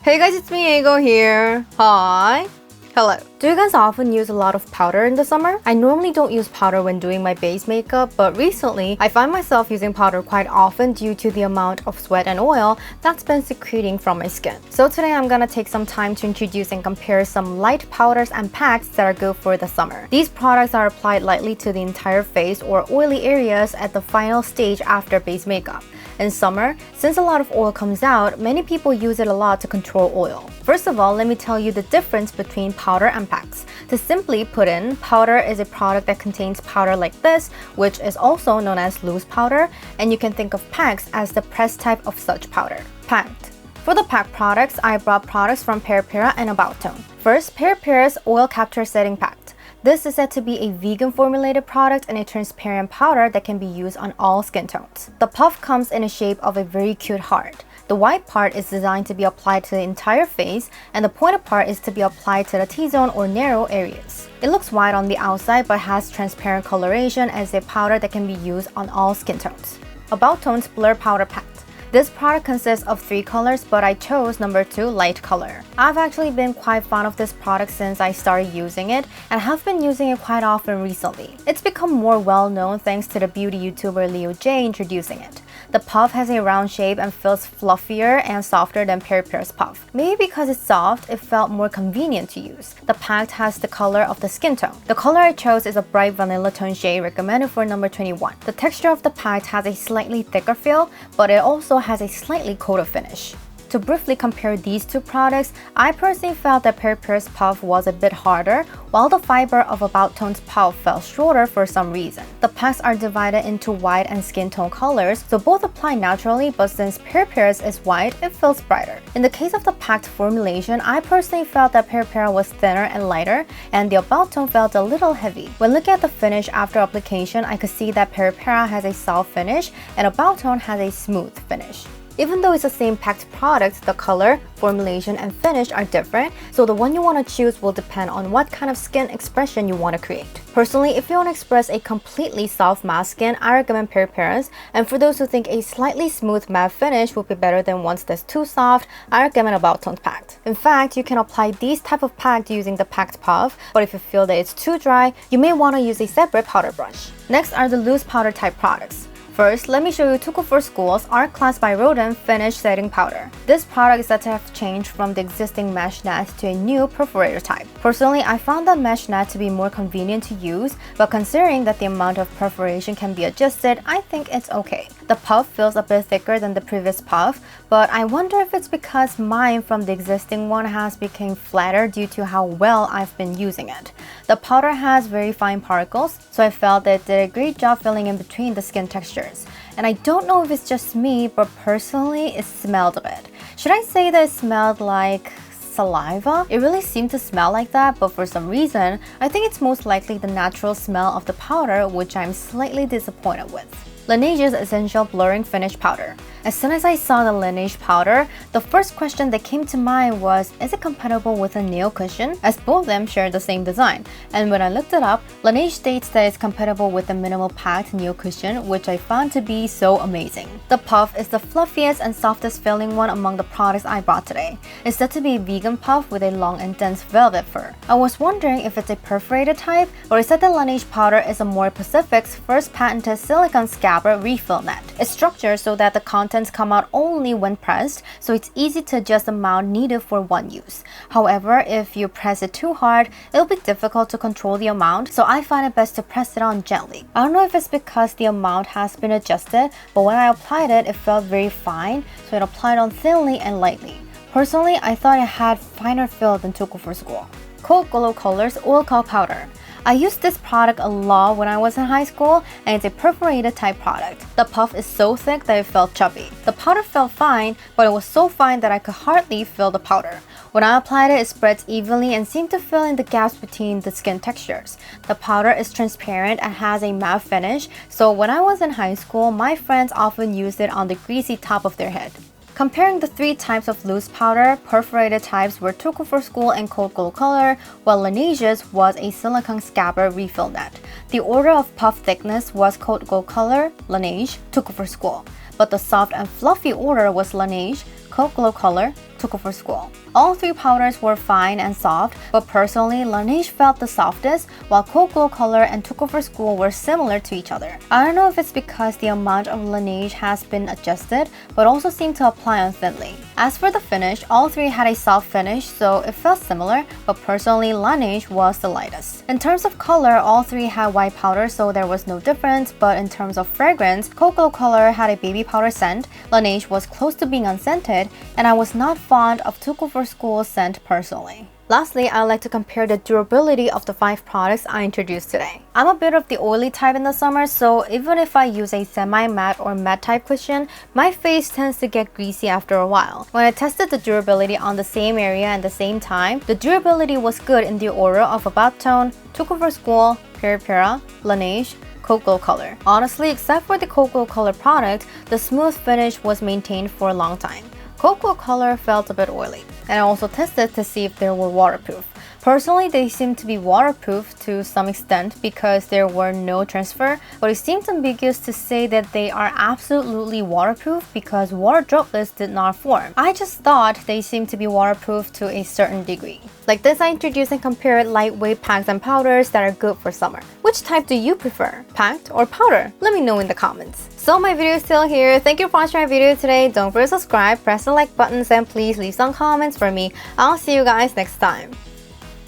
Hey guys, it's me, Aego here. Hi. Hello. Do you guys often use a lot of powder in the summer? I normally don't use powder when doing my base makeup, but recently I find myself using powder quite often due to the amount of sweat and oil that's been secreting from my skin. So today I'm gonna take some time to introduce and compare some light powders and packs that are good for the summer. These products are applied lightly to the entire face or oily areas at the final stage after base makeup. In summer, since a lot of oil comes out, many people use it a lot to control oil. First of all, let me tell you the difference between powder and packs. To simply put in, powder is a product that contains powder like this, which is also known as loose powder, and you can think of packs as the pressed type of such powder. Pact. For the pack products, I brought products from Peripera&AboutTone. First, Peripera's Oil Capture Setting Pact. This is said to be a vegan formulated product and a transparent powder that can be used on all skin tones. The puff comes in a shape of a very cute heart. The white part is designed to be applied to the entire face, and the pointed part is to be applied to the T-zone or narrow areas. It looks white on the outside but has transparent coloration as a powder that can be used on all skin tones. AboutTone's Blur Powder Pact. This product consists of 3 colors, but I chose number 2, light color. I've actually been quite fond of this product since I started using it and have been using it quite often recently. It's become more well known thanks to the beauty YouTuber Leo J introducing it. The puff has a round shape and feels fluffier and softer than Peripera's puff. Maybe because it's soft, it felt more convenient to use. The Pact has the color of the skin tone. The color I chose is a bright vanilla tone shade recommended for number 21. The texture of the Pact has a slightly thicker feel, but it also has a slightly colder finish. To briefly compare these two products, I personally felt that Peripera's puff was a bit harder, while the fiber of AboutTone's puff felt shorter for some reason. The packs are divided into white and skin tone colors, so both apply naturally, but since Peripera's is white, it feels brighter. In the case of the packed formulation, I personally felt that Peripera was thinner and lighter, and the AboutTone felt a little heavy. When looking at the finish after application, I could see that Peripera has a soft finish and AboutTone has a smooth finish. Even though it's the same packed product, the color, formulation, and finish are different, so the one you want to choose will depend on what kind of skin expression you want to create. Personally, if you want to express a completely soft matte skin, I recommend Peripera's, and for those who think a slightly smooth matte finish would be better than one that's too soft, I recommend AboutTone's Pact. In fact, you can apply these type of pact using the Pact puff, but if you feel that it's too dry, you may want to use a separate powder brush. Next are the loose powder type products. First, let me show you Too Cool for School's Art Class by Rodin Finish Setting Powder. This product is said to have changed from the existing mesh net to a new perforator type. Personally, I found the mesh net to be more convenient to use, but considering that the amount of perforation can be adjusted, I think it's okay. The puff feels a bit thicker than the previous puff, but I wonder if it's because mine from the existing one has become flatter due to how well I've been using it. The powder has very fine particles, so I felt that it did a great job filling in between the skin textures. And I don't know if it's just me, but personally, it smelled a bit. Should I say that it smelled like saliva? It really seemed to smell like that, but for some reason, I think it's most likely the natural smell of the powder, which I'm slightly disappointed with. Laneige's Essential Blurring Finish Powder. As soon as I saw the Laneige powder, the first question that came to mind was, is it compatible with a nail cushion? As both of them share the same design. And when I looked it up, Laneige states that it's compatible with the minimal packed nail cushion, which I found to be so amazing. The puff is the fluffiest and softest feeling one among the products I brought today. It's said to be a vegan puff with a long and dense velvet fur. I was wondering if it's a perforated type, or is that the Laneige powder is a more Pacific's first patented silicone scabbard refill net. It's structured so that the contents come out only when pressed, so it's easy to adjust the amount needed for one use. However, if you press it too hard, it'll be difficult to control the amount, so I find it best to press it on gently. I don't know if it's because the amount has been adjusted, but when I applied it, it felt very fine, so it applied on thinly and lightly. Personally, I thought it had finer feel than Too Cool for School. Codeglokolor's Oil Curl Powder. I used this product a lot when I was in high school, and it's a perforated type product. The puff is so thick that it felt chubby. The powder felt fine, but it was so fine that I could hardly feel the powder. When I applied it, it spreads evenly and seemed to fill in the gaps between the skin textures. The powder is transparent and has a matte finish, so when I was in high school, my friends often used it on the greasy top of their head. Comparing the 3 types of loose powder, perforated types were Too Cool for School and Codeglokolor, while Laneige's was a silicone scabbard refill net. The order of puff thickness was Codeglokolor, Laneige, Too Cool for School, but the soft and fluffy order was Laneige, Codeglokolor, took over school. All three powders were fine and soft, but personally, Laneige felt the softest, while Codeglokolor and Took Over School were similar to each other. I don't know if it's because the amount of Laneige has been adjusted, but also seemed to apply on thinly. As for the finish, all three had a soft finish, so it felt similar, but personally, Laneige was the lightest. In terms of color, all three had white powder, so there was no difference, but in terms of fragrance, Codeglokolor had a baby powder scent, Laneige was close to being unscented, and I was not fond of Took Over School scent personally. Lastly, I'd like to compare the durability of the 5 products I introduced today. I'm a bit of the oily type in the summer, so even if I use a semi-matte or matte type cushion, my face tends to get greasy after a while. When I tested the durability on the same area and the same time, the durability was good in the order of AboutTone, Took Over School, Peripera, Laneige, Codeglokolor. Honestly, except for the Codeglokolor product, the smooth finish was maintained for a long time. Codeglokolor felt a bit oily, and I also tested to see if they were waterproof. Personally, they seem to be waterproof to some extent because there were no transfer, but it seems ambiguous to say that they are absolutely waterproof because water droplets did not form. I just thought they seemed to be waterproof to a certain degree. Like this, I introduced and compared lightweight packs and powders that are good for summer. Which type do you prefer, packed or powder? Let me know in the comments. So my video is still here. Thank you for watching my video today. Don't forget to subscribe, press the like buttons, and please leave some comments for me. I'll see you guys next time.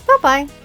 Bye-bye.